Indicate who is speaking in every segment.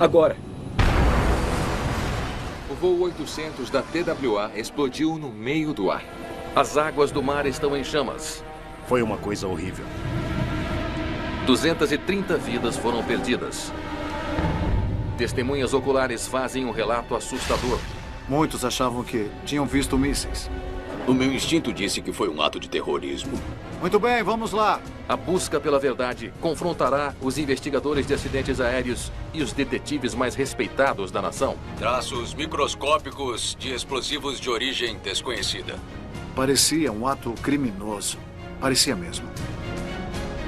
Speaker 1: Agora.
Speaker 2: O voo 800 da TWA explodiu no meio do ar.
Speaker 3: As águas do mar estão em chamas.
Speaker 4: Foi uma coisa horrível.
Speaker 3: 230 vidas foram perdidas. Testemunhas oculares fazem um relato assustador.
Speaker 5: Muitos achavam que tinham visto mísseis.
Speaker 6: O meu instinto disse que foi um ato de terrorismo.
Speaker 5: Muito bem, vamos lá.
Speaker 3: A busca pela verdade confrontará os investigadores de acidentes aéreos e os detetives mais respeitados da nação.
Speaker 6: Traços microscópicos de explosivos de origem desconhecida.
Speaker 5: Parecia um ato criminoso. Parecia mesmo.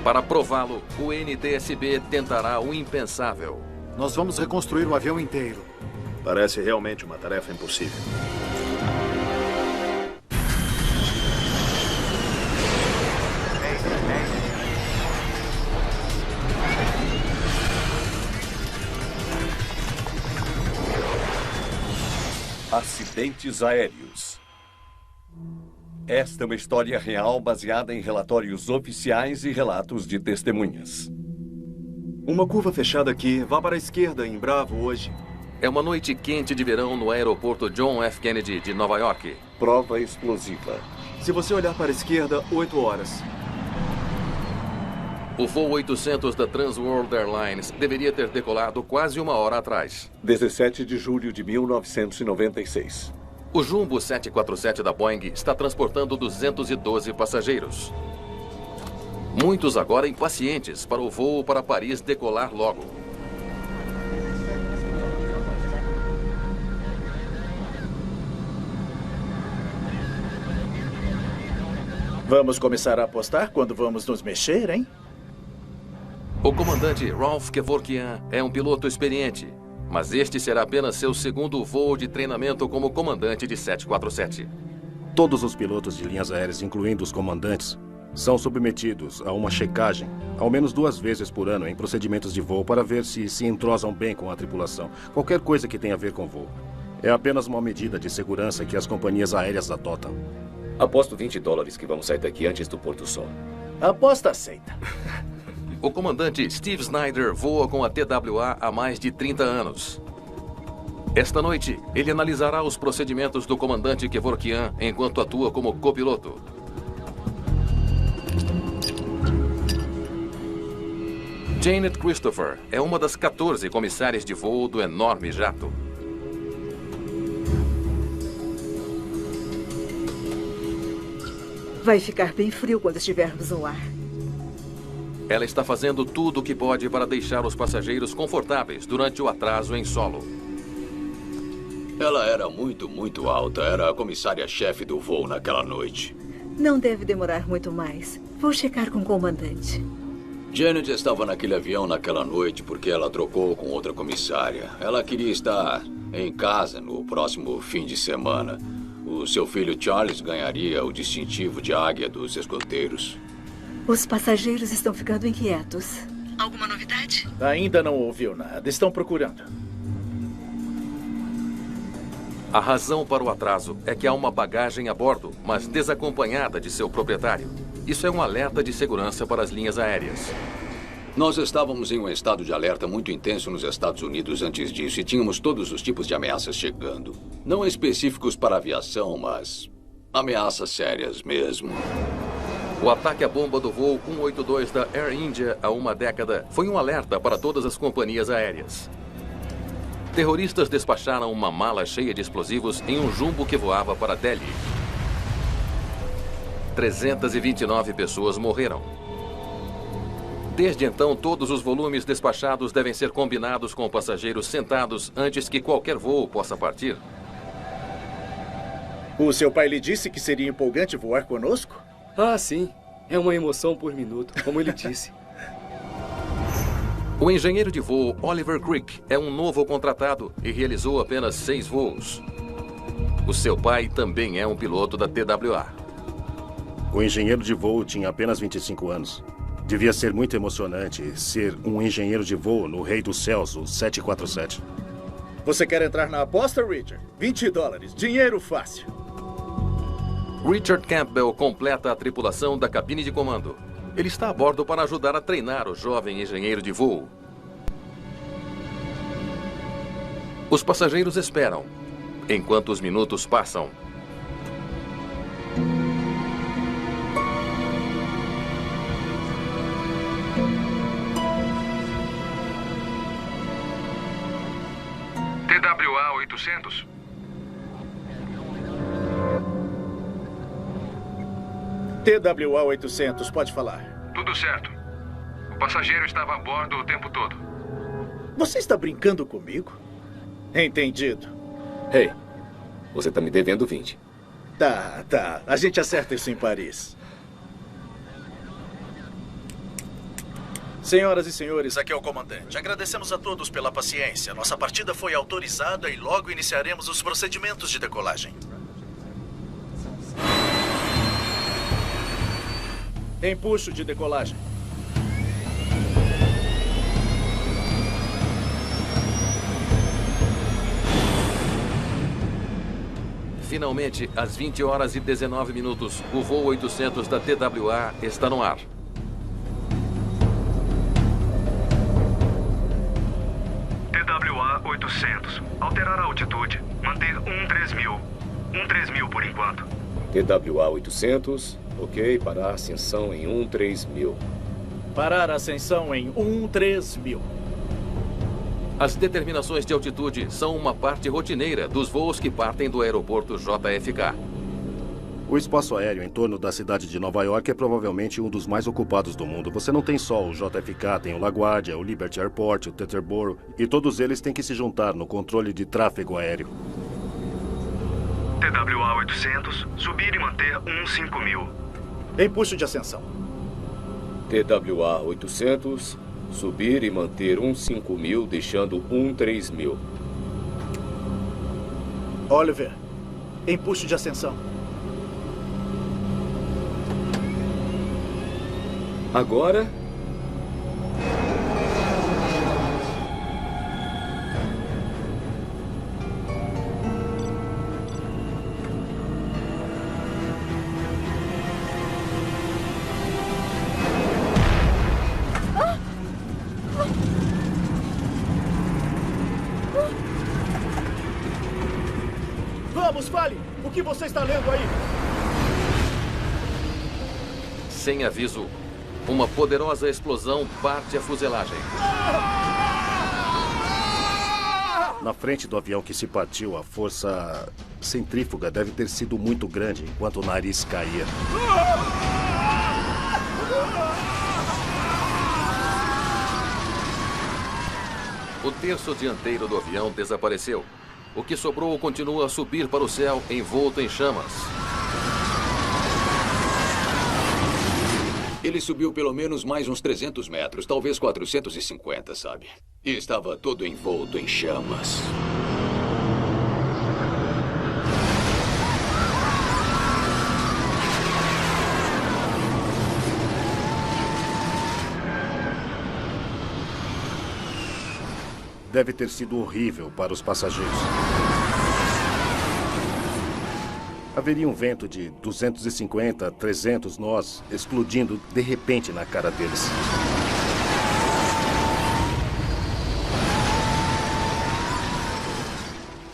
Speaker 3: Para prová-lo, o NTSB tentará o impensável.
Speaker 5: Nós vamos reconstruir o avião inteiro.
Speaker 7: Parece realmente uma tarefa impossível.
Speaker 8: Acidentes aéreos. Esta é uma história real baseada em relatórios oficiais e relatos de testemunhas.
Speaker 1: Uma curva fechada aqui. Vá para a esquerda em Bravo hoje.
Speaker 3: É uma noite quente de verão no aeroporto John F. Kennedy de Nova York.
Speaker 8: Prova explosiva.
Speaker 1: Se você olhar para a esquerda, 8 horas.
Speaker 3: O voo 800 da Trans World Airlines deveria ter decolado quase uma hora atrás.
Speaker 8: 17 de julho de 1996.
Speaker 3: O Jumbo 747 da Boeing está transportando 212 passageiros. Muitos agora impacientes para o voo para Paris decolar logo.
Speaker 9: Vamos começar a apostar quando vamos nos mexer, hein?
Speaker 3: O comandante Ralph Kevorkian é um piloto experiente, mas este será apenas seu segundo voo de treinamento como comandante de 747.
Speaker 4: Todos os pilotos de linhas aéreas, incluindo os comandantes, são submetidos a uma checagem, ao menos 2 vezes por ano, em procedimentos de voo para ver se entrosam bem com a tripulação. Qualquer coisa que tenha a ver com voo. É apenas uma medida de segurança que as companhias aéreas adotam.
Speaker 10: Aposto $20 que vamos sair daqui antes do pôr do sol.
Speaker 9: Aposta aceita.
Speaker 3: O comandante Steve Snyder voa com a TWA há mais de 30 anos. Esta noite, ele analisará os procedimentos do comandante Kevorkian enquanto atua como copiloto. Janet Christopher é uma das 14 comissárias de voo do enorme jato.
Speaker 11: Vai ficar bem frio quando estivermos no ar.
Speaker 3: Ela está fazendo tudo o que pode para deixar os passageiros confortáveis durante o atraso em solo.
Speaker 6: Ela era muito alta. Era a comissária-chefe do voo naquela noite.
Speaker 11: Não deve demorar muito mais. Vou checar com o comandante.
Speaker 6: Janet estava naquele avião naquela noite porque ela trocou com outra comissária. Ela queria estar em casa no próximo fim de semana. O seu filho Charles ganharia o distintivo de águia dos escoteiros.
Speaker 11: Os passageiros estão ficando inquietos. Alguma novidade?
Speaker 9: Ainda não ouviu nada. Estão procurando.
Speaker 3: A razão para o atraso é que há uma bagagem a bordo, mas desacompanhada de seu proprietário. Isso é um alerta de segurança para as linhas aéreas.
Speaker 6: Nós estávamos em um estado de alerta muito intenso nos Estados Unidos antes disso e tínhamos todos os tipos de ameaças chegando. Não específicos para a aviação, mas ameaças sérias mesmo.
Speaker 3: O ataque à bomba do voo 182 da Air India há uma década foi um alerta para todas as companhias aéreas. Terroristas despacharam uma mala cheia de explosivos em um jumbo que voava para Delhi. 329 pessoas morreram. Desde então, todos os volumes despachados devem ser combinados com passageiros sentados antes que qualquer voo possa partir.
Speaker 9: O seu pai lhe disse que seria empolgante voar conosco?
Speaker 1: Ah, sim. É uma emoção por minuto, como ele disse.
Speaker 3: O engenheiro de voo Oliver Crick é um novo contratado e realizou apenas 6 voos. O seu pai também é um piloto da TWA.
Speaker 4: O engenheiro de voo tinha apenas 25 anos. Devia ser muito emocionante ser um engenheiro de voo no Rei dos Céus, o 747.
Speaker 9: Você quer entrar na aposta, Richard? $20. Dinheiro fácil.
Speaker 3: Richard Campbell completa a tripulação da cabine de comando. Ele está a bordo para ajudar a treinar o jovem engenheiro de voo. Os passageiros esperam, enquanto os minutos passam.
Speaker 12: TWA 800.
Speaker 9: TWA 800, pode falar.
Speaker 12: Tudo certo. O passageiro estava a bordo o tempo todo.
Speaker 9: Você está brincando comigo? Entendido.
Speaker 10: Hey, você está me devendo 20.
Speaker 9: Tá. A gente acerta isso em Paris. Senhoras e senhores, aqui é o comandante. Agradecemos a todos pela paciência. Nossa partida foi autorizada e logo iniciaremos os procedimentos de decolagem. Empuxo de decolagem.
Speaker 3: Finalmente, às 20 horas e 19 minutos, o voo 800 da TWA está no ar.
Speaker 12: TWA 800. Alterar a altitude. Manter 13000. 13000 por enquanto.
Speaker 10: TWA 800. Ok, parar a ascensão em 13000.
Speaker 9: Parar a ascensão em 13000.
Speaker 3: As determinações de altitude são uma parte rotineira dos voos que partem do aeroporto JFK.
Speaker 4: O espaço aéreo em torno da cidade de Nova York é provavelmente um dos mais ocupados do mundo. Você não tem só o JFK, tem o LaGuardia, o Liberty Airport, o Teterboro, e todos eles têm que se juntar no controle de tráfego aéreo.
Speaker 12: TWA 800, subir e manter 15000.
Speaker 9: Empuxo de ascensão.
Speaker 10: TWA 800, subir e manter 15000, deixando 13000.
Speaker 9: Oliver, empuxo de ascensão.
Speaker 10: Agora...
Speaker 9: Vamos, fale! O que você está lendo aí?
Speaker 3: Sem aviso, uma poderosa explosão parte a fuselagem.
Speaker 4: Na frente do avião que se partiu, a força centrífuga deve ter sido muito grande enquanto o nariz caía.
Speaker 3: O terço dianteiro do avião desapareceu. O que sobrou continua a subir para o céu envolto em chamas.
Speaker 6: Ele subiu pelo menos mais uns 300 metros, talvez 450, sabe? E estava todo envolto em chamas.
Speaker 4: Deve ter sido horrível para os passageiros. Haveria um vento de 250 a 300 nós explodindo de repente na cara deles.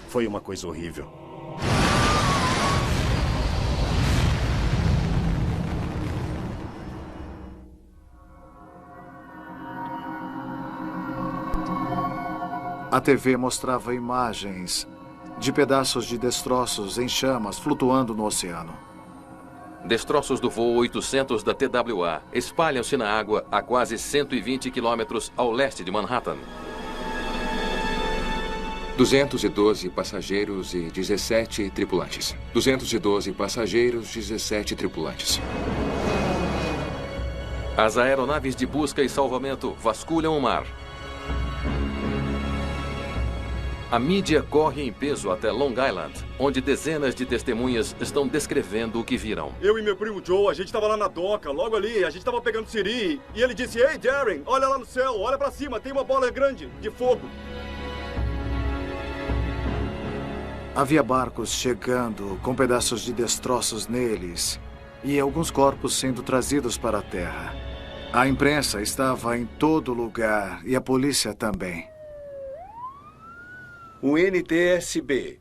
Speaker 4: Foi uma coisa horrível.
Speaker 5: A TV mostrava imagens de pedaços de destroços em chamas flutuando no oceano.
Speaker 3: Destroços do voo 800 da TWA espalham-se na água a quase 120 quilômetros ao leste de Manhattan.
Speaker 2: 212 passageiros e 17 tripulantes. 212 passageiros, 17 tripulantes.
Speaker 3: As aeronaves de busca e salvamento vasculham o mar. A mídia corre em peso até Long Island, onde dezenas de testemunhas estão descrevendo o que viram.
Speaker 1: Eu e meu primo Joe, a gente estava lá na doca, logo ali, a gente estava pegando siri, e ele disse: "Ei, Darren, olha lá no céu, olha pra cima, tem uma bola grande de fogo."
Speaker 5: Havia barcos chegando com pedaços de destroços neles e alguns corpos sendo trazidos para a terra. A imprensa estava em todo lugar e a polícia também.
Speaker 8: O NTSB,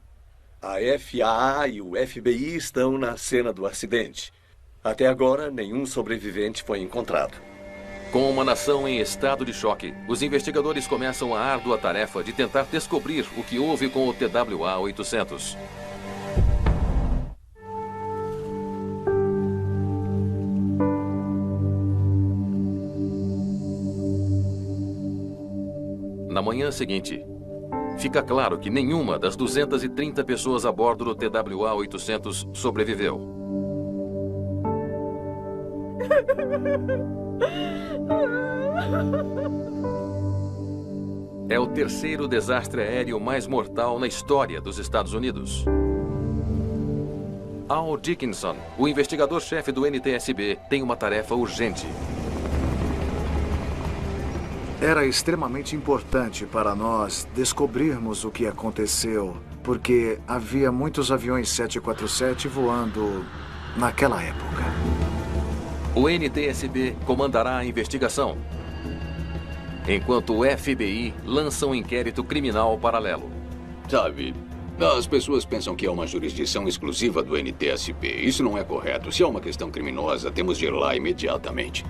Speaker 8: a FAA e o FBI estão na cena do acidente. Até agora, nenhum sobrevivente foi encontrado.
Speaker 3: Com uma nação em estado de choque, os investigadores começam a árdua tarefa de tentar descobrir o que houve com o TWA-800. Na manhã seguinte, fica claro que nenhuma das 230 pessoas a bordo do TWA-800 sobreviveu. É o terceiro desastre aéreo mais mortal na história dos Estados Unidos. Al Dickinson, o investigador-chefe do NTSB, tem uma tarefa urgente.
Speaker 5: Era extremamente importante para nós descobrirmos o que aconteceu, porque havia muitos aviões 747 voando naquela época.
Speaker 3: O NTSB comandará a investigação, enquanto o FBI lança um inquérito criminal paralelo.
Speaker 6: Sabe, as pessoas pensam que é uma jurisdição exclusiva do NTSB. Isso não é correto. Se é uma questão criminosa, temos de ir lá imediatamente.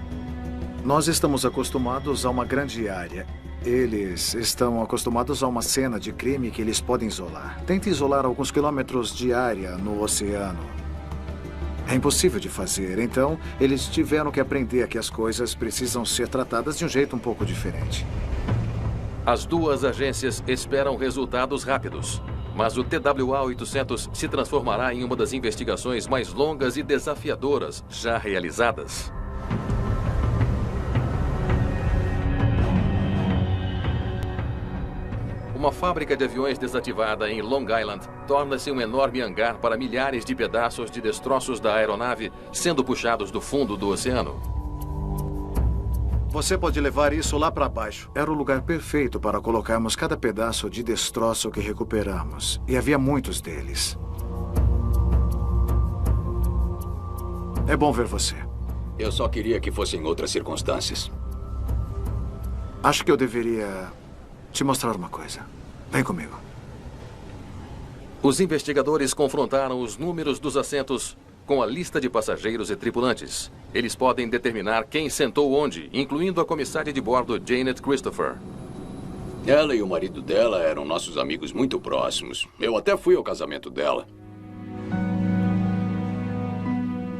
Speaker 5: Nós estamos acostumados a uma grande área. Eles estão acostumados a uma cena de crime que eles podem isolar. Tente isolar alguns quilômetros de área no oceano. É impossível de fazer, então eles tiveram que aprender que as coisas precisam ser tratadas de um jeito um pouco diferente.
Speaker 3: As duas agências esperam resultados rápidos, mas o TWA-800 se transformará em uma das investigações mais longas e desafiadoras já realizadas. Uma fábrica de aviões desativada em Long Island torna-se um enorme hangar para milhares de pedaços de destroços da aeronave sendo puxados do fundo do oceano.
Speaker 5: Você pode levar isso lá para baixo. Era o lugar perfeito para colocarmos cada pedaço de destroço que recuperamos. E havia muitos deles. É bom ver você.
Speaker 6: Eu só queria que fosse em outras circunstâncias.
Speaker 5: Acho que eu deveria te mostrar uma coisa. Vem comigo.
Speaker 3: Os investigadores confrontaram os números dos assentos com a lista de passageiros e tripulantes. Eles podem determinar quem sentou onde, incluindo a comissária de bordo Janet Christopher.
Speaker 6: Ela e o marido dela eram nossos amigos muito próximos. Eu até fui ao casamento dela.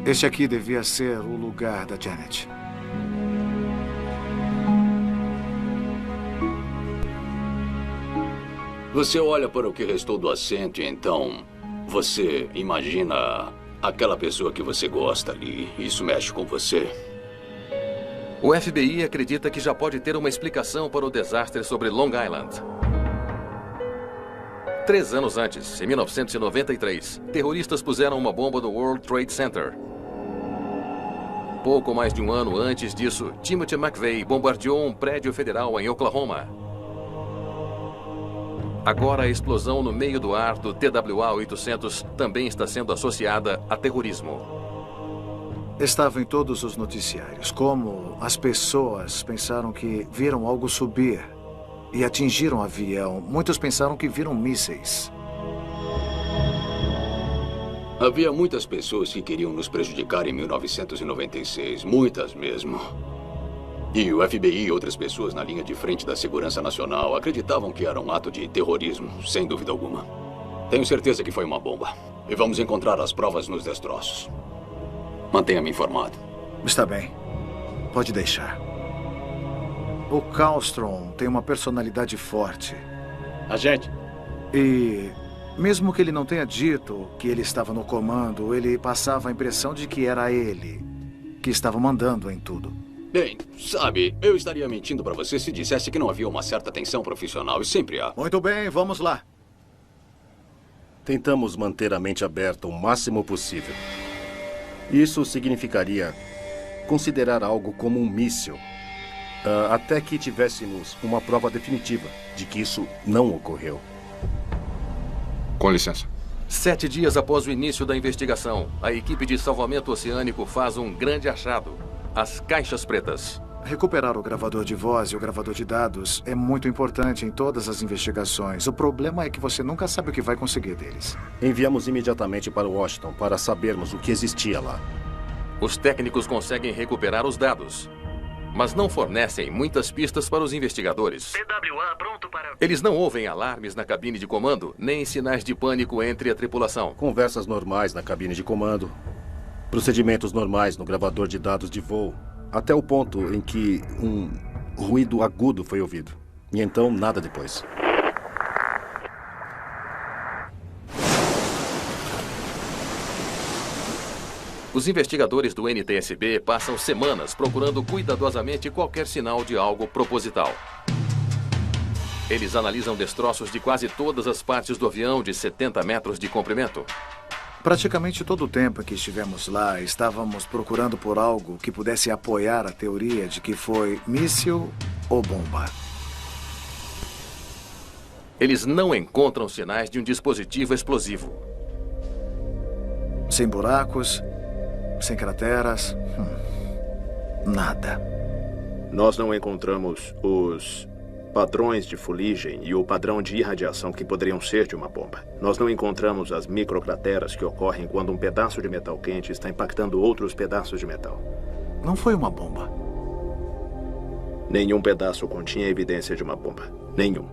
Speaker 5: Este aqui devia ser o lugar da Janet.
Speaker 6: Você olha para o que restou do assento e então você imagina aquela pessoa que você gosta ali. Isso mexe com você.
Speaker 3: O FBI acredita que já pode ter uma explicação para o desastre sobre Long Island. 3 anos antes, em 1993, terroristas puseram uma bomba no World Trade Center. Pouco mais de um ano antes disso, Timothy McVeigh bombardeou um prédio federal em Oklahoma. Agora a explosão no meio do ar do TWA-800 também está sendo associada a terrorismo.
Speaker 5: Estava em todos os noticiários. Como as pessoas pensaram que viram algo subir e atingiram o avião. Muitos pensaram que viram mísseis.
Speaker 6: Havia muitas pessoas que queriam nos prejudicar em 1996. Muitas mesmo. E o FBI e outras pessoas na linha de frente da segurança nacional acreditavam que era um ato de terrorismo, sem dúvida alguma. Tenho certeza que foi uma bomba. E vamos encontrar as provas nos destroços. Mantenha-me informado.
Speaker 5: Está bem. Pode deixar. O Kallstrom tem uma personalidade forte.
Speaker 13: Agente.
Speaker 5: E mesmo que ele não tenha dito que ele estava no comando, ele passava a impressão de que era ele que estava mandando em tudo.
Speaker 6: Bem, sabe, eu estaria mentindo para você se dissesse que não havia uma certa tensão profissional, e sempre há.
Speaker 5: Muito bem, vamos lá.
Speaker 4: Tentamos manter a mente aberta o máximo possível. Isso significaria considerar algo como um míssil, até que tivéssemos uma prova definitiva de que isso não ocorreu.
Speaker 12: Com licença.
Speaker 3: 7 dias após o início da investigação, a equipe de salvamento oceânico faz um grande achado. As caixas pretas.
Speaker 5: Recuperar o gravador de voz e o gravador de dados é muito importante em todas as investigações. O problema é que você nunca sabe o que vai conseguir deles.
Speaker 4: Enviamos imediatamente para Washington para sabermos o que existia lá.
Speaker 3: Os técnicos conseguem recuperar os dados, mas não fornecem muitas pistas para os investigadores.
Speaker 13: TWA pronto para...
Speaker 3: Eles não ouvem alarmes na cabine de comando, nem sinais de pânico entre a tripulação.
Speaker 4: Conversas normais na cabine de comando, procedimentos normais no gravador de dados de voo, até o ponto em que um ruído agudo foi ouvido. E então, nada depois.
Speaker 3: Os investigadores do NTSB passam semanas procurando cuidadosamente qualquer sinal de algo proposital. Eles analisam destroços de quase todas as partes do avião de 70 metros de comprimento.
Speaker 5: Praticamente todo o tempo que estivemos lá, estávamos procurando por algo que pudesse apoiar a teoria de que foi míssil ou bomba.
Speaker 3: Eles não encontram sinais de um dispositivo explosivo.
Speaker 5: Sem buracos, sem crateras, nada.
Speaker 7: Nós não encontramos os padrões de fuligem e o padrão de irradiação que poderiam ser de uma bomba. Nós não encontramos as microcrateras que ocorrem quando um pedaço de metal quente está impactando outros pedaços de metal.
Speaker 5: Não foi uma bomba.
Speaker 7: Nenhum pedaço continha evidência de uma bomba. Nenhum.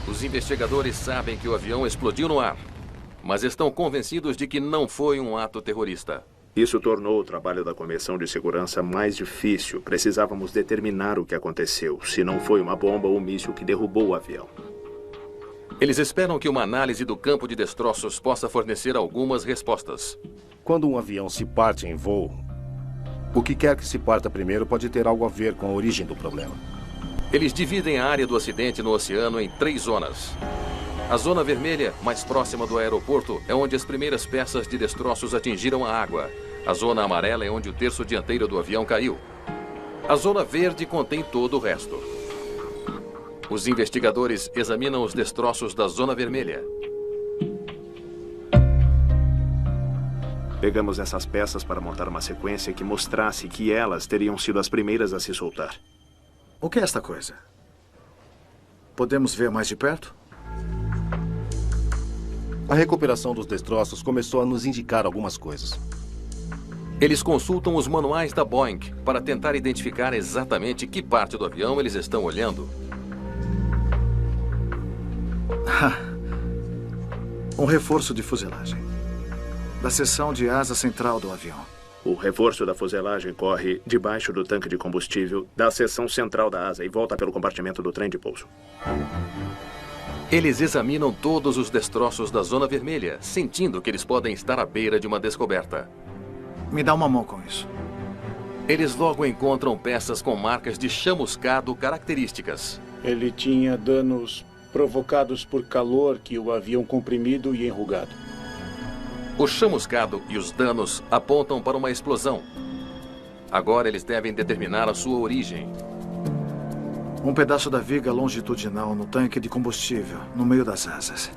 Speaker 3: Os investigadores sabem que o avião explodiu no ar, mas estão convencidos de que não foi um ato terrorista.
Speaker 7: Isso tornou o trabalho da Comissão de Segurança mais difícil. Precisávamos determinar o que aconteceu, se não foi uma bomba ou um míssil que derrubou o avião.
Speaker 3: Eles esperam que uma análise do campo de destroços possa fornecer algumas respostas.
Speaker 4: Quando um avião se parte em voo, o que quer que se parta primeiro pode ter algo a ver com a origem do problema.
Speaker 3: Eles dividem a área do acidente no oceano em 3 zonas. A zona vermelha, mais próxima do aeroporto, é onde as primeiras peças de destroços atingiram a água. A zona amarela é onde o terço dianteiro do avião caiu. A zona verde contém todo o resto. Os investigadores examinam os destroços da zona vermelha.
Speaker 7: Pegamos essas peças para montar uma sequência que mostrasse que elas teriam sido as primeiras a se soltar.
Speaker 5: O que é esta coisa? Podemos ver mais de perto?
Speaker 4: A recuperação dos destroços começou a nos indicar algumas coisas.
Speaker 3: Eles consultam os manuais da Boeing para tentar identificar exatamente que parte do avião eles estão olhando.
Speaker 5: Um reforço de fuselagem. Da seção de asa central do avião.
Speaker 7: O reforço da fuselagem corre debaixo do tanque de combustível da seção central da asa e volta pelo compartimento do trem de pouso.
Speaker 3: Eles examinam todos os destroços da zona vermelha, sentindo que eles podem estar à beira de uma descoberta.
Speaker 5: Me dá uma mão com isso.
Speaker 3: Eles logo encontram peças com marcas de chamuscado características.
Speaker 14: Ele tinha danos provocados por calor que o haviam comprimido e enrugado.
Speaker 3: O chamuscado e os danos apontam para uma explosão. Agora eles devem determinar a sua origem.
Speaker 5: Um pedaço da viga longitudinal no tanque de combustível, no meio das asas.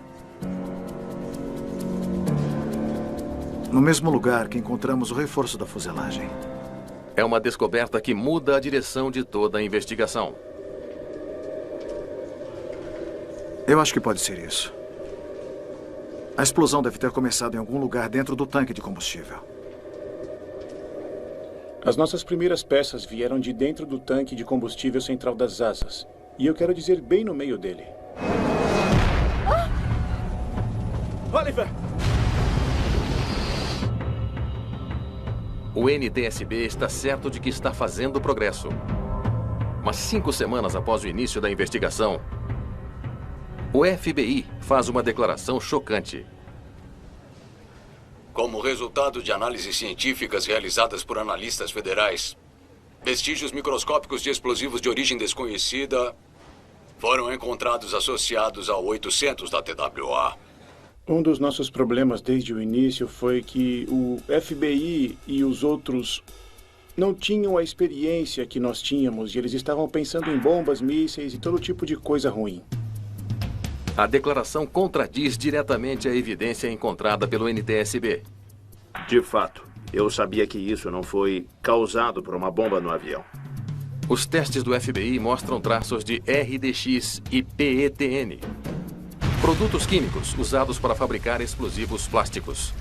Speaker 5: No mesmo lugar que encontramos o reforço da fuselagem.
Speaker 3: É uma descoberta que muda a direção de toda a investigação.
Speaker 5: Eu acho que pode ser isso. A explosão deve ter começado em algum lugar dentro do tanque de combustível.
Speaker 14: As nossas primeiras peças vieram de dentro do tanque de combustível central das asas. E eu quero dizer bem no meio dele.
Speaker 1: Oliver!
Speaker 3: O NTSB está certo de que está fazendo progresso. Mas 5 semanas após o início da investigação, o FBI faz uma declaração chocante.
Speaker 6: Como resultado de análises científicas realizadas por analistas federais, vestígios microscópicos de explosivos de origem desconhecida foram encontrados associados ao 800 da TWA.
Speaker 14: Um dos nossos problemas desde o início foi que o FBI e os outros não tinham a experiência que nós tínhamos e eles estavam pensando em bombas, mísseis e todo tipo de coisa ruim.
Speaker 3: A declaração contradiz diretamente a evidência encontrada pelo NTSB.
Speaker 7: De fato, Eu sabia que isso não foi causado por uma bomba no avião.
Speaker 3: Os testes do FBI mostram traços de RDX e PETN, produtos químicos usados para fabricar explosivos plásticos.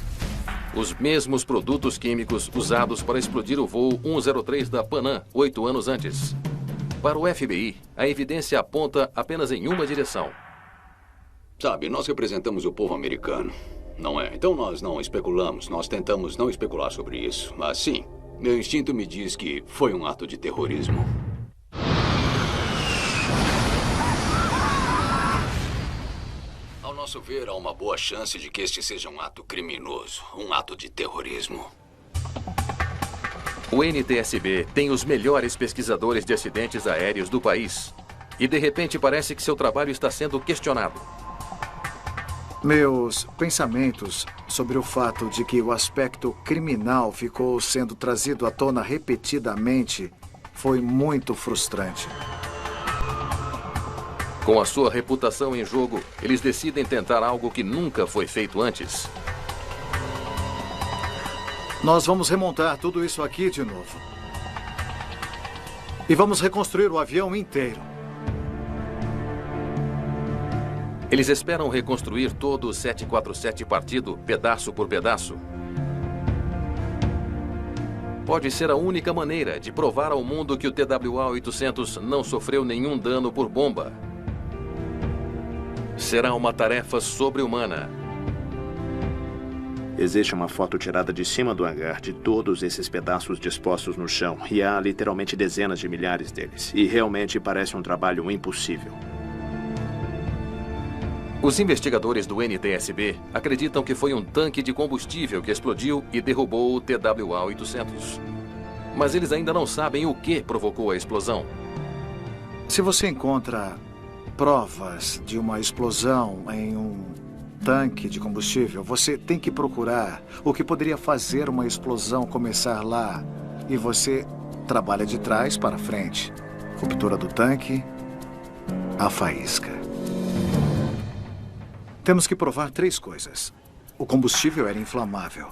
Speaker 3: Os mesmos produtos químicos usados para explodir o voo 103 da Pan Am 8 anos antes. Para o FBI, a evidência aponta apenas em uma direção.
Speaker 6: Sabe, nós representamos o povo americano, não é? Então nós não especulamos, nós tentamos não especular sobre isso. Mas sim, meu instinto me diz que foi um ato de terrorismo. Ao nosso ver, há uma boa chance de que este seja um ato criminoso, um ato de terrorismo.
Speaker 3: O NTSB tem os melhores pesquisadores de acidentes aéreos do país. E de repente parece que seu trabalho está sendo questionado.
Speaker 5: Meus pensamentos sobre o fato de que o aspecto criminal ficou sendo trazido à tona repetidamente foi muito frustrante.
Speaker 3: Com a sua reputação em jogo, eles decidem tentar algo que nunca foi feito antes.
Speaker 5: Nós vamos remontar tudo isso aqui de novo. E vamos reconstruir o avião inteiro.
Speaker 3: Eles esperam reconstruir todo o 747 partido, pedaço por pedaço. Pode ser a única maneira de provar ao mundo que o TWA-800 não sofreu nenhum dano por bomba. Será uma tarefa sobre-humana.
Speaker 7: Existe uma foto tirada de cima do hangar de todos esses pedaços dispostos no chão. E há literalmente dezenas de milhares deles. E realmente parece um trabalho impossível.
Speaker 3: Os investigadores do NTSB acreditam que foi um tanque de combustível que explodiu e derrubou o TWA-800. Mas eles ainda não sabem o que provocou a explosão.
Speaker 5: Se você encontra provas de uma explosão em um tanque de combustível, você tem que procurar o que poderia fazer uma explosão começar lá. E você trabalha de trás para frente. Ruptura do tanque, a faísca. Temos que provar 3 coisas. O combustível era inflamável.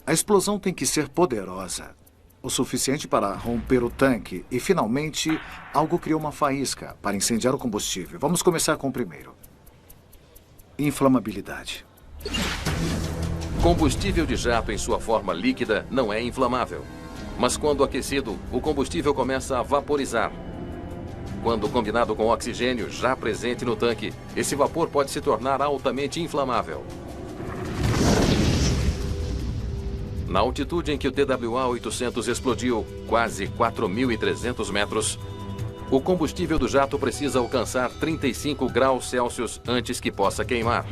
Speaker 5: A explosão tem que ser poderosa, o suficiente para romper o tanque. E, finalmente, algo criou uma faísca para incendiar o combustível. Vamos começar com o primeiro. Inflamabilidade.
Speaker 3: Combustível de jato em sua forma líquida não é inflamável. Mas quando aquecido, o combustível começa a vaporizar. Quando combinado com oxigênio já presente no tanque, esse vapor pode se tornar altamente inflamável. Na altitude em que o TWA-800 explodiu, quase 4.300 metros, o combustível do jato precisa alcançar 35 graus Celsius antes que possa queimar.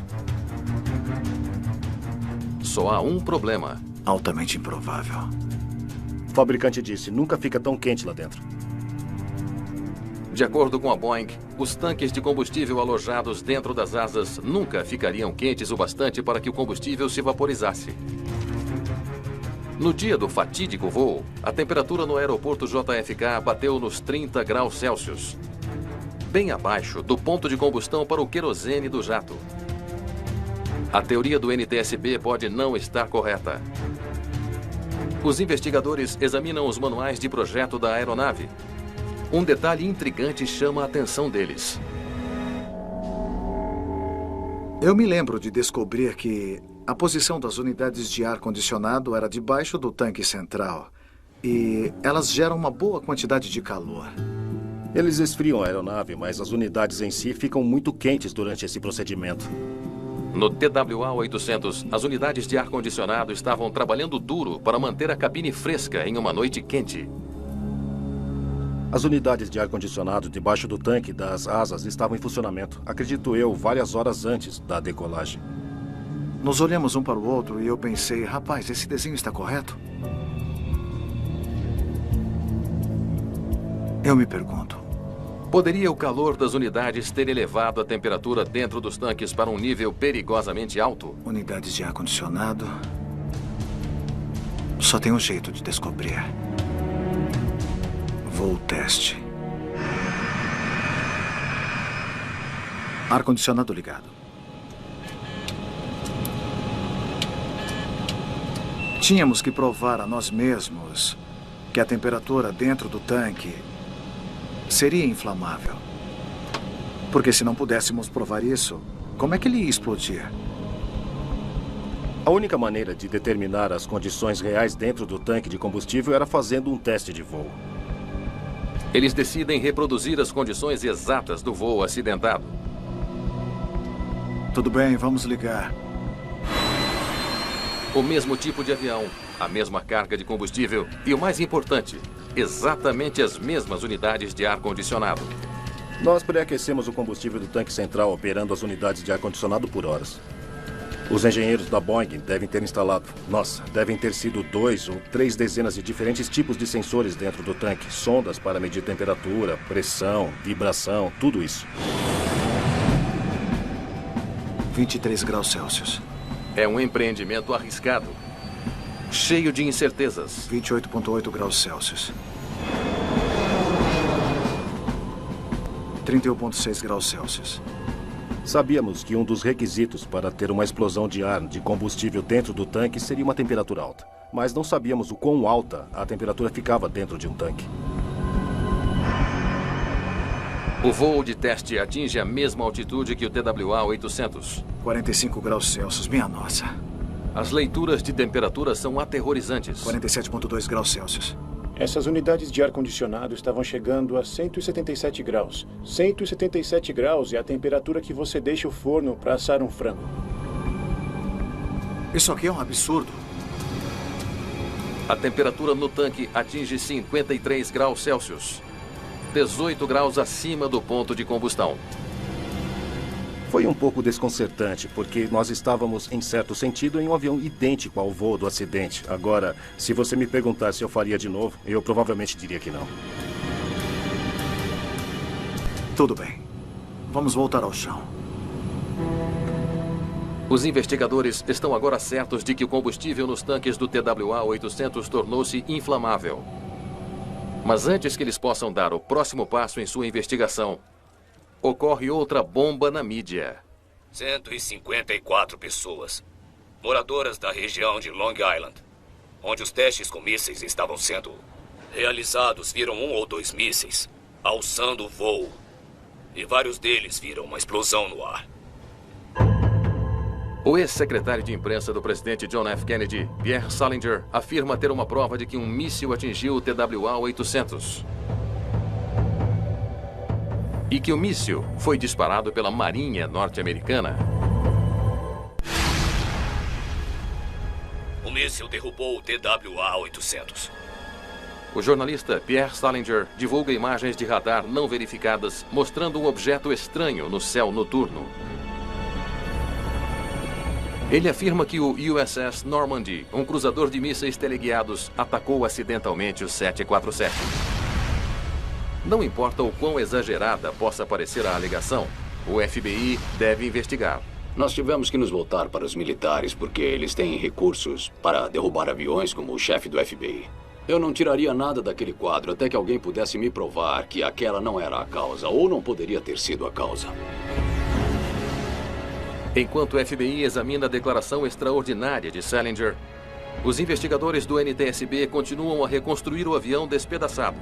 Speaker 3: Só há um problema.
Speaker 5: Altamente improvável.
Speaker 4: O fabricante disse, nunca fica tão quente lá dentro.
Speaker 3: De acordo com a Boeing, os tanques de combustível alojados dentro das asas nunca ficariam quentes o bastante para que o combustível se vaporizasse. No dia do fatídico voo, a temperatura no aeroporto JFK bateu nos 30 graus Celsius, bem abaixo do ponto de combustão para o querosene do jato. A teoria do NTSB pode não estar correta. Os investigadores examinam os manuais de projeto da aeronave. Um detalhe intrigante chama a atenção deles.
Speaker 5: Eu me lembro de descobrir que a posição das unidades de ar-condicionado era debaixo do tanque central. E elas geram uma boa quantidade de calor.
Speaker 4: Eles esfriam a aeronave, mas as unidades em si ficam muito quentes durante esse procedimento.
Speaker 3: No TWA-800, as unidades de ar-condicionado estavam trabalhando duro para manter a cabine fresca em uma noite quente.
Speaker 4: As unidades de ar-condicionado debaixo do tanque das asas estavam em funcionamento, acredito eu, várias horas antes da decolagem.
Speaker 5: Nos olhamos um para o outro e eu pensei, rapaz, esse desenho está correto? Eu me pergunto.
Speaker 3: Poderia o calor das unidades ter elevado a temperatura dentro dos tanques para um nível perigosamente alto?
Speaker 5: Unidades de ar-condicionado. Só tem um jeito de descobrir. Voo teste. Ar-condicionado ligado. Tínhamos que provar a nós mesmos que a temperatura dentro do tanque seria inflamável. Porque se não pudéssemos provar isso, como é que ele ia explodir?
Speaker 4: A única maneira de determinar as condições reais dentro do tanque de combustível era fazendo um teste de voo.
Speaker 3: Eles decidem reproduzir as condições exatas do voo acidentado.
Speaker 5: Tudo bem, vamos ligar.
Speaker 3: O mesmo tipo de avião, a mesma carga de combustível e, o mais importante, exatamente as mesmas unidades de ar-condicionado.
Speaker 4: Nós pré-aquecemos o combustível do tanque central operando as unidades de ar-condicionado por horas. Os engenheiros da Boeing devem ter instalado, devem ter sido 2 ou 3 dezenas de diferentes tipos de sensores dentro do tanque. Sondas para medir temperatura, pressão, vibração, tudo isso.
Speaker 5: 23 graus Celsius.
Speaker 3: É um empreendimento arriscado, cheio de incertezas.
Speaker 5: 28,8 graus Celsius. 31,6 graus Celsius.
Speaker 4: Sabíamos que um dos requisitos para ter uma explosão de ar de combustível dentro do tanque seria uma temperatura alta. Mas não sabíamos o quão alta a temperatura ficava dentro de um tanque.
Speaker 3: O voo de teste atinge a mesma altitude que o TWA-800.
Speaker 5: 45 graus Celsius, minha nossa.
Speaker 3: As leituras de temperatura são aterrorizantes.
Speaker 5: 47,2 graus Celsius.
Speaker 14: Essas unidades de ar-condicionado estavam chegando a 177 graus. 177 graus é a temperatura que você deixa o forno para assar um frango.
Speaker 5: Isso aqui é um absurdo.
Speaker 3: A temperatura no tanque atinge 53 graus Celsius. 18 graus acima do ponto de combustão.
Speaker 4: Foi um pouco desconcertante, porque nós estávamos, em certo sentido, em um avião idêntico ao voo do acidente. Agora, se você me perguntar se eu faria de novo, eu provavelmente diria que não.
Speaker 5: Tudo bem. Vamos voltar ao chão.
Speaker 3: Os investigadores estão agora certos de que o combustível nos tanques do TWA-800 tornou-se inflamável. Mas antes que eles possam dar o próximo passo em sua investigação, ocorre outra bomba na mídia.
Speaker 10: 154 pessoas, moradoras da região de Long Island, onde os testes com mísseis estavam sendo realizados, viram 1 ou 2 mísseis alçando o voo. E vários deles viram uma explosão no ar.
Speaker 3: O ex-secretário de imprensa do presidente John F. Kennedy, Pierre Salinger, afirma ter uma prova de que um míssil atingiu o TWA-800. E que o míssil foi disparado pela Marinha norte-americana.
Speaker 10: O míssil derrubou o TWA-800.
Speaker 3: O jornalista Pierre Salinger divulga imagens de radar não verificadas, mostrando um objeto estranho no céu noturno. Ele afirma que o USS Normandy, um cruzador de mísseis teleguiados, atacou acidentalmente o 747. Não importa o quão exagerada possa parecer a alegação, o FBI deve investigar.
Speaker 6: Nós tivemos que nos voltar para os militares porque eles têm recursos para derrubar aviões, como o chefe do FBI. Eu não tiraria nada daquele quadro até que alguém pudesse me provar que aquela não era a causa, ou não poderia ter sido a causa.
Speaker 3: Enquanto o FBI examina a declaração extraordinária de Salinger, os investigadores do NTSB continuam a reconstruir o avião despedaçado.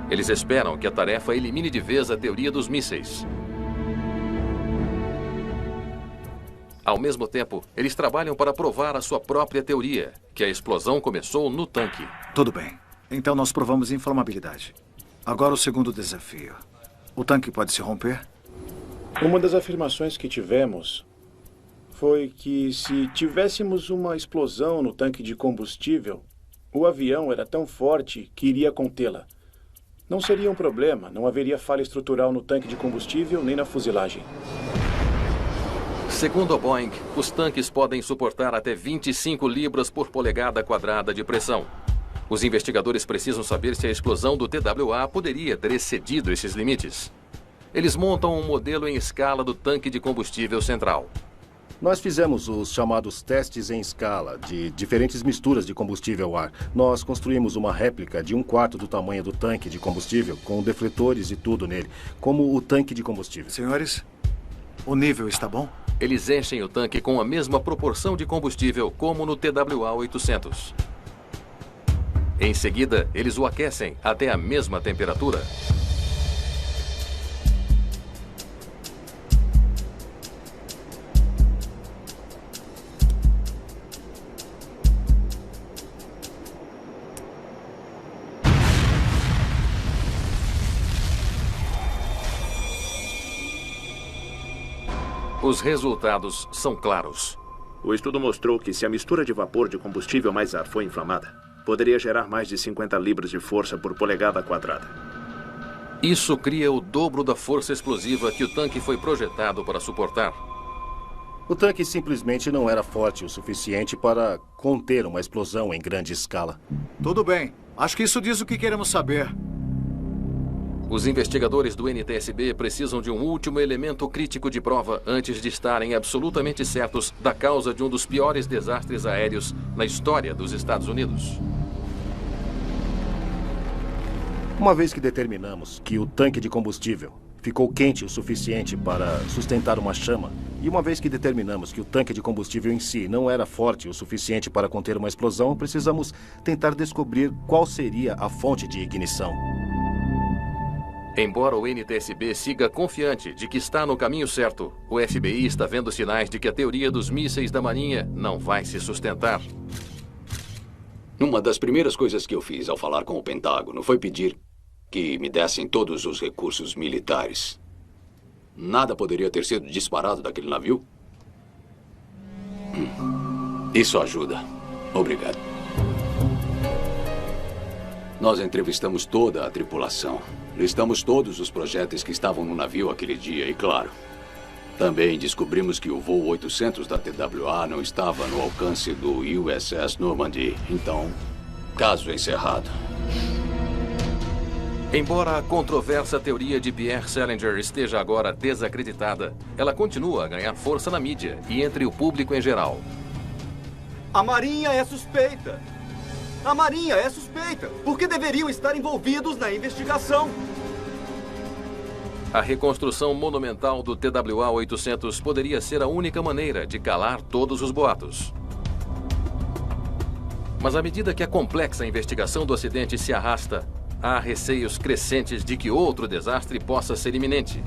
Speaker 3: Eles esperam que a tarefa elimine de vez a teoria dos mísseis. Ao mesmo tempo, eles trabalham para provar a sua própria teoria, que a explosão começou no tanque.
Speaker 5: Tudo bem. Então nós provamos inflamabilidade. Agora o segundo desafio. O tanque pode se romper?
Speaker 14: Uma das afirmações que tivemos foi que se tivéssemos uma explosão no tanque de combustível, o avião era tão forte que iria contê-la. Não seria um problema, não haveria falha estrutural no tanque de combustível nem na fuselagem.
Speaker 3: Segundo a Boeing, os tanques podem suportar até 25 libras por polegada quadrada de pressão. Os investigadores precisam saber se a explosão do TWA poderia ter excedido esses limites. Eles montam um modelo em escala do tanque de combustível central.
Speaker 4: Nós fizemos os chamados testes em escala de diferentes misturas de combustível ar. Nós construímos uma réplica de 1/4 do tamanho do tanque de combustível, com defletores e tudo nele, como o tanque de combustível.
Speaker 5: Senhores, O nível está bom?
Speaker 3: Eles enchem o tanque com a mesma proporção de combustível como no TWA-800. Em seguida, eles o aquecem até a mesma temperatura. Os resultados são claros.
Speaker 7: O estudo mostrou que se a mistura de vapor de combustível mais ar foi inflamada, poderia gerar mais de 50 libras de força por polegada quadrada.
Speaker 3: Isso cria o dobro da força explosiva que o tanque foi projetado para suportar.
Speaker 4: O tanque simplesmente não era forte o suficiente para conter uma explosão em grande escala.
Speaker 5: Tudo bem. Acho que isso diz o que queremos saber.
Speaker 3: Os investigadores do NTSB precisam de um último elemento crítico de prova antes de estarem absolutamente certos da causa de um dos piores desastres aéreos na história dos Estados Unidos.
Speaker 4: Uma vez que determinamos que o tanque de combustível ficou quente o suficiente para sustentar uma chama, e uma vez que determinamos que o tanque de combustível em si não era forte o suficiente para conter uma explosão, precisamos tentar descobrir qual seria a fonte de ignição.
Speaker 3: Embora o NTSB siga confiante de que está no caminho certo, o FBI está vendo sinais de que a teoria dos mísseis da Marinha não vai se sustentar.
Speaker 6: Uma das primeiras coisas que eu fiz ao falar com o Pentágono foi pedir que me dessem todos os recursos militares. Nada poderia ter sido disparado daquele navio? Isso ajuda. Obrigado. Nós entrevistamos toda a tripulação. Listamos todos os projéteis que estavam no navio aquele dia e, claro, também descobrimos que o voo 800 da TWA não estava no alcance do USS Normandy. Então, caso encerrado.
Speaker 3: Embora a controversa teoria de Pierre Salinger esteja agora desacreditada, ela continua a ganhar força na mídia e entre o público em geral.
Speaker 1: A Marinha é suspeita. A Marinha é suspeita. Por que deveriam estar envolvidos na investigação?
Speaker 3: A reconstrução monumental do TWA-800 poderia ser a única maneira de calar todos os boatos. Mas à medida que a complexa investigação do acidente se arrasta, há receios crescentes de que outro desastre possa ser iminente.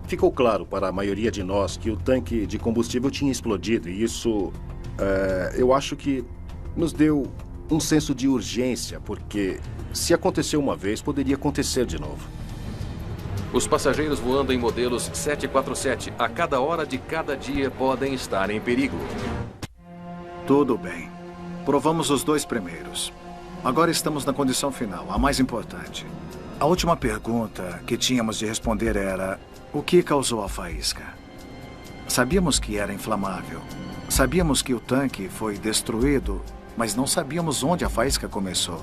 Speaker 4: Ficou claro para a maioria de nós que o tanque de combustível tinha explodido e isso, eu acho que nos deu um senso de urgência, porque se aconteceu uma vez, poderia acontecer de novo.
Speaker 3: Os passageiros voando em modelos 747 a cada hora de cada dia podem estar em perigo.
Speaker 5: Tudo bem. Provamos os dois primeiros. Agora estamos na condição final, a mais importante. A última pergunta que tínhamos de responder era: o que causou a faísca? Sabíamos que era inflamável. Sabíamos que o tanque foi destruído, mas não sabíamos onde a faísca começou.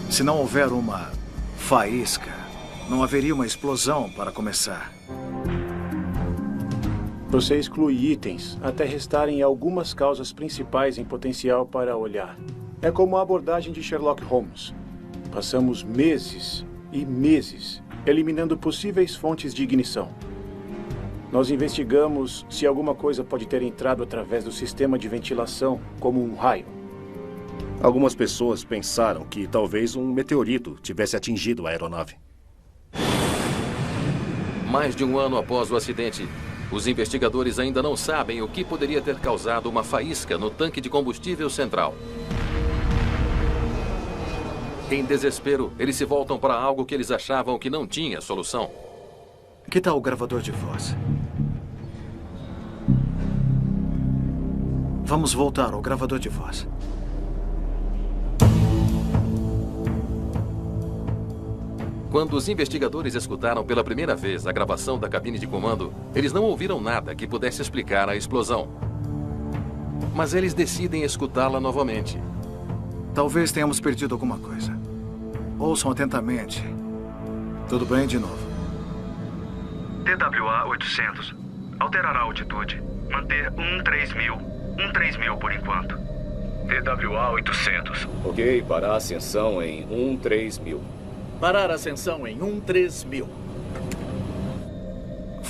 Speaker 5: Se não houver uma faísca, não haveria uma explosão para começar.
Speaker 14: Você exclui itens até restarem algumas causas principais em potencial para olhar. É como a abordagem de Sherlock Holmes. Passamos meses e meses eliminando possíveis fontes de ignição. Nós investigamos se alguma coisa pode ter entrado através do sistema de ventilação, como um raio.
Speaker 4: Algumas pessoas pensaram que talvez um meteorito tivesse atingido a aeronave.
Speaker 3: Mais de um ano após o acidente, os investigadores ainda não sabem o que poderia ter causado uma faísca no tanque de combustível central. Em desespero, eles se voltam para algo que eles achavam que não tinha solução.
Speaker 5: Que tal o gravador de voz? Vamos voltar ao gravador de voz.
Speaker 3: Quando os investigadores escutaram pela primeira vez a gravação da cabine de comando, eles não ouviram nada que pudesse explicar a explosão. Mas eles decidem escutá-la novamente.
Speaker 5: Talvez tenhamos perdido alguma coisa. Ouçam atentamente. Tudo bem de novo.
Speaker 12: TWA-800. Alterar a altitude. Manter 13000. 13000 por enquanto. TWA-800.
Speaker 10: Ok, parar a ascensão em 13000.
Speaker 9: Parar a ascensão em 13000.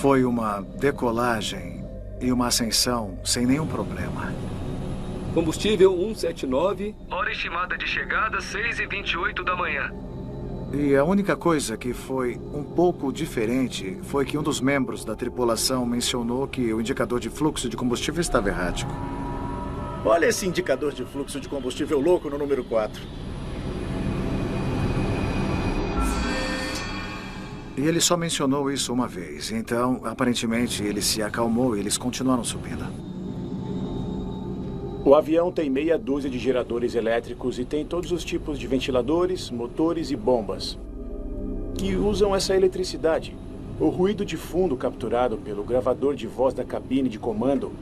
Speaker 5: Foi uma decolagem e uma ascensão sem nenhum problema.
Speaker 13: Combustível 179.
Speaker 12: Hora estimada de chegada 6h28 da manhã.
Speaker 5: E a única coisa que foi um pouco diferente foi que um dos membros da tripulação mencionou que o indicador de fluxo de combustível estava errático.
Speaker 15: Olha esse indicador de fluxo de combustível louco no número 4.
Speaker 5: E ele só mencionou isso uma vez. Então, aparentemente, ele se acalmou e eles continuaram subindo.
Speaker 14: O avião tem meia dúzia de geradores elétricos e tem todos os tipos de ventiladores, motores e bombas que usam essa eletricidade. O ruído de fundo capturado pelo gravador de voz da cabine de comando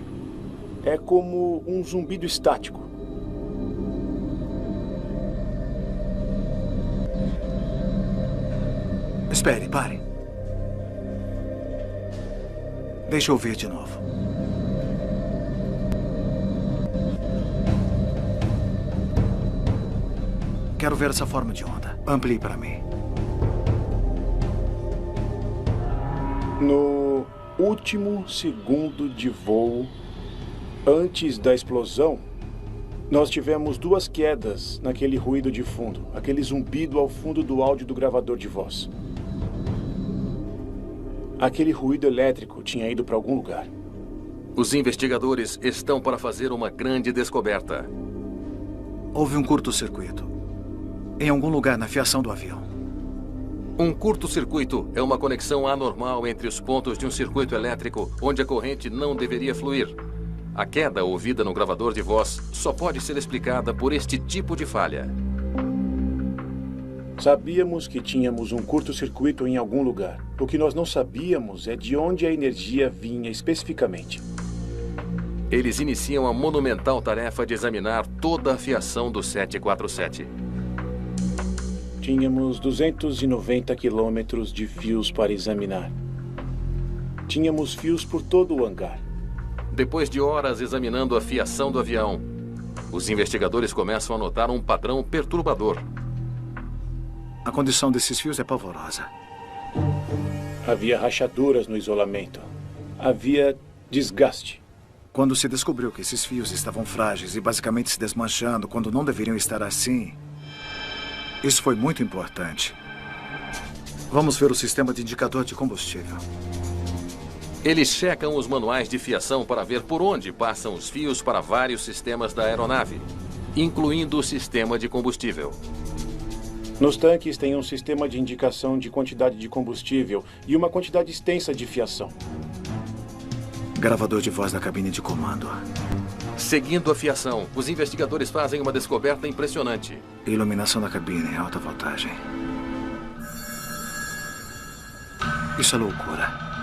Speaker 14: é como um zumbido estático.
Speaker 5: Espere, pare. Deixa eu ver de novo. Quero ver essa forma de onda. Amplie para mim.
Speaker 14: No último segundo de voo, antes da explosão, nós tivemos 2 quedas naquele ruído de fundo, aquele zumbido ao fundo do áudio do gravador de voz. Aquele ruído elétrico tinha ido para algum lugar.
Speaker 3: Os investigadores estão para fazer uma grande descoberta.
Speaker 5: Houve um curto-circuito em algum lugar na fiação do avião.
Speaker 3: Um curto-circuito é uma conexão anormal entre os pontos de um circuito elétrico onde a corrente não deveria fluir. A queda ouvida no gravador de voz só pode ser explicada por este tipo de falha.
Speaker 14: Sabíamos que tínhamos um curto-circuito em algum lugar. O que nós não sabíamos é de onde a energia vinha especificamente.
Speaker 3: Eles iniciam a monumental tarefa de examinar toda a fiação do 747.
Speaker 14: Tínhamos 290 quilômetros de fios para examinar. Tínhamos fios por todo o hangar.
Speaker 3: Depois de horas examinando a fiação do avião, os investigadores começam a notar um padrão perturbador.
Speaker 5: A condição desses fios é pavorosa.
Speaker 14: Havia rachaduras no isolamento. Havia desgaste.
Speaker 5: Quando se descobriu que esses fios estavam frágeis e basicamente se desmanchando quando não deveriam estar assim, isso foi muito importante. Vamos ver o sistema de indicador de combustível.
Speaker 3: Eles checam os manuais de fiação para ver por onde passam os fios para vários sistemas da aeronave, incluindo o sistema de combustível.
Speaker 14: Nos tanques tem um sistema de indicação de quantidade de combustível e uma quantidade extensa de fiação.
Speaker 5: Gravador de voz da cabine de comando.
Speaker 3: Seguindo a fiação, os investigadores fazem uma descoberta impressionante.
Speaker 5: Iluminação da cabine em alta voltagem. Isso é loucura.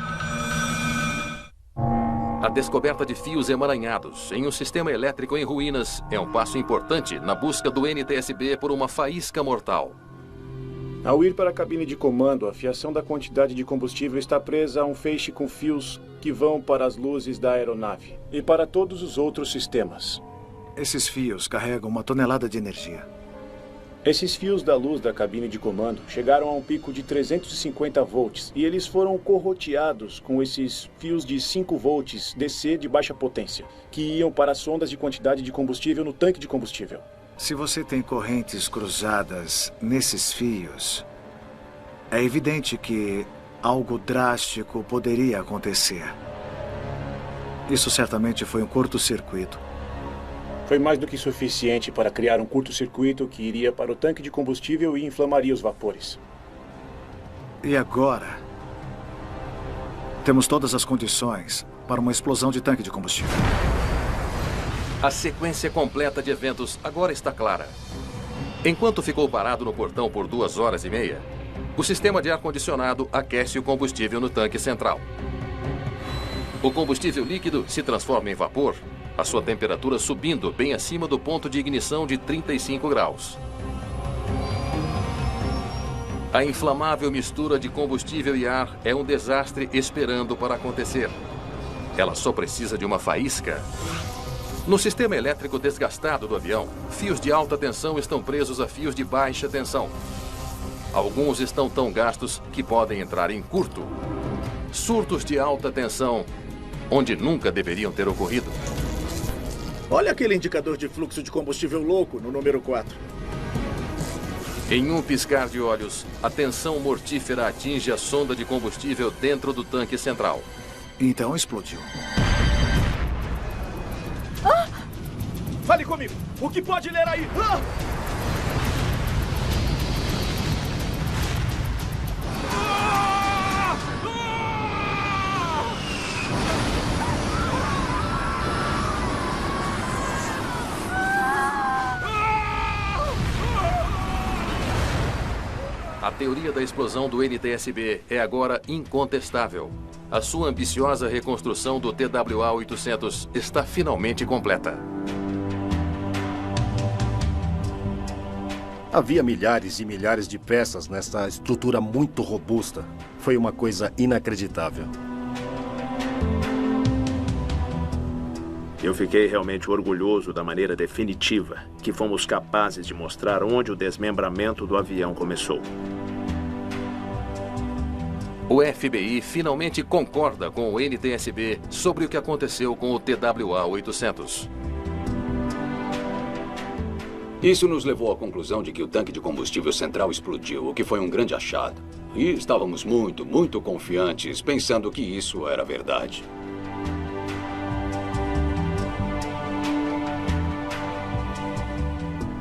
Speaker 3: A descoberta de fios emaranhados em um sistema elétrico em ruínas é um passo importante na busca do NTSB por uma faísca mortal.
Speaker 14: Ao ir para a cabine de comando, a fiação da quantidade de combustível está presa a um feixe com fios que vão para as luzes da aeronave e para todos os outros sistemas.
Speaker 5: Esses fios carregam 1 tonelada de energia.
Speaker 14: Esses fios da luz da cabine de comando chegaram a um pico de 350 volts e eles foram corroteados com esses fios de 5 volts DC de baixa potência, que iam para as sondas de quantidade de combustível no tanque de combustível.
Speaker 5: Se você tem correntes cruzadas nesses fios, é evidente que algo drástico poderia acontecer. Isso certamente foi um curto-circuito.
Speaker 14: Foi mais do que suficiente para criar um curto-circuito que iria para o tanque de combustível e inflamaria os vapores.
Speaker 5: E agora, temos todas as condições para uma explosão de tanque de combustível.
Speaker 3: A sequência completa de eventos agora está clara. Enquanto ficou parado no portão por 2 horas e meia, o sistema de ar-condicionado aquece o combustível no tanque central. O combustível líquido se transforma em vapor, a sua temperatura subindo bem acima do ponto de ignição de 35 graus. A inflamável mistura de combustível e ar é um desastre esperando para acontecer. Ela só precisa de uma faísca. No sistema elétrico desgastado do avião, fios de alta tensão estão presos a fios de baixa tensão. Alguns estão tão gastos que podem entrar em curto. surtos de alta tensão, onde nunca deveriam ter ocorrido.
Speaker 15: Olha aquele indicador de fluxo de combustível louco no número 4.
Speaker 3: Em um piscar de olhos, a tensão mortífera atinge a sonda de combustível dentro do tanque central.
Speaker 5: Então explodiu.
Speaker 1: Ah! Fale comigo! O que pode ler aí? Ah!
Speaker 3: A teoria da explosão do NTSB é agora incontestável. A sua ambiciosa reconstrução do TWA-800 está finalmente completa.
Speaker 4: Havia milhares e milhares de peças nessa estrutura muito robusta. Foi uma coisa inacreditável.
Speaker 7: Eu fiquei realmente orgulhoso da maneira definitiva que fomos capazes de mostrar onde o desmembramento do avião começou.
Speaker 3: O FBI finalmente concorda com o NTSB sobre o que aconteceu com o TWA-800.
Speaker 6: Isso nos levou à conclusão de que o tanque de combustível central explodiu, o que foi um grande achado. E estávamos muito confiantes, pensando que isso era verdade.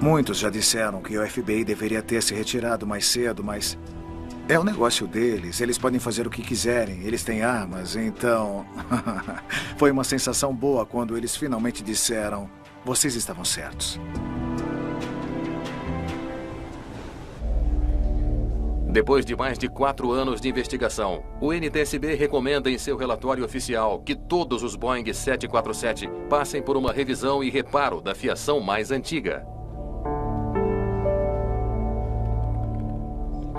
Speaker 5: Muitos já disseram que o FBI deveria ter se retirado mais cedo, mas é o negócio deles. Eles podem fazer o que quiserem. Eles têm armas, então... Foi uma sensação boa quando eles finalmente disseram: vocês estavam certos.
Speaker 3: Depois de mais de 4 anos de investigação, o NTSB recomenda em seu relatório oficial que todos os Boeing 747 passem por uma revisão e reparo da fiação mais antiga.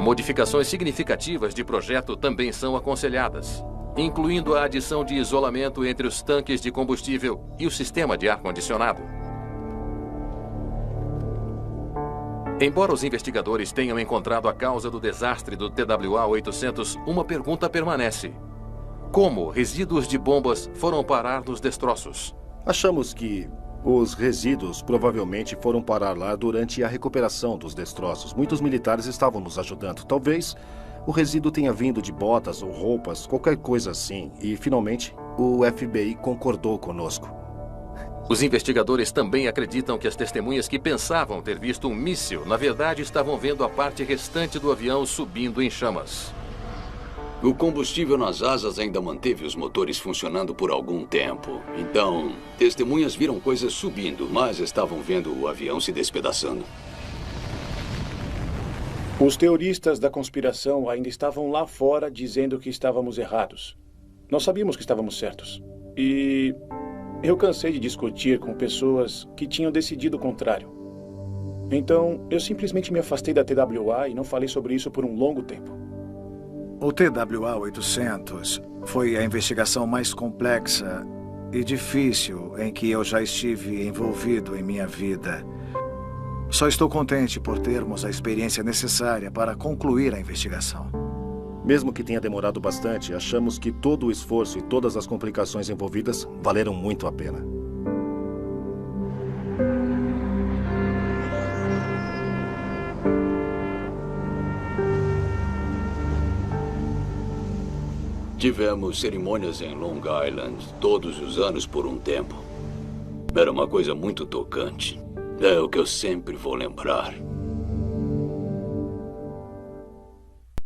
Speaker 3: Modificações significativas de projeto também são aconselhadas, incluindo a adição de isolamento entre os tanques de combustível e o sistema de ar-condicionado. Embora os investigadores tenham encontrado a causa do desastre do TWA-800, uma pergunta permanece: como resíduos de bombas foram parar nos destroços?
Speaker 4: Achamos que os resíduos provavelmente foram parar lá durante a recuperação dos destroços. Muitos militares estavam nos ajudando. Talvez o resíduo tenha vindo de botas ou roupas, qualquer coisa assim. E, finalmente, o FBI concordou conosco.
Speaker 3: Os investigadores também acreditam que as testemunhas que pensavam ter visto um míssil, na verdade, estavam vendo a parte restante do avião subindo em chamas.
Speaker 6: O combustível nas asas ainda manteve os motores funcionando por algum tempo. Então, testemunhas viram coisas subindo, mas estavam vendo o avião se despedaçando.
Speaker 14: Os teoristas da conspiração ainda estavam lá fora dizendo que estávamos errados. Nós sabíamos que estávamos certos. E eu cansei de discutir com pessoas que tinham decidido o contrário. Então, eu simplesmente me afastei da TWA e não falei sobre isso por um longo tempo.
Speaker 5: O TWA-800 foi a investigação mais complexa e difícil em que eu já estive envolvido em minha vida. Só estou contente por termos a experiência necessária para concluir a investigação.
Speaker 4: Mesmo que tenha demorado bastante, achamos que todo o esforço e todas as complicações envolvidas valeram muito a pena.
Speaker 6: Tivemos cerimônias em Long Island todos os anos por um tempo. Era uma coisa muito tocante. É o que eu sempre vou lembrar.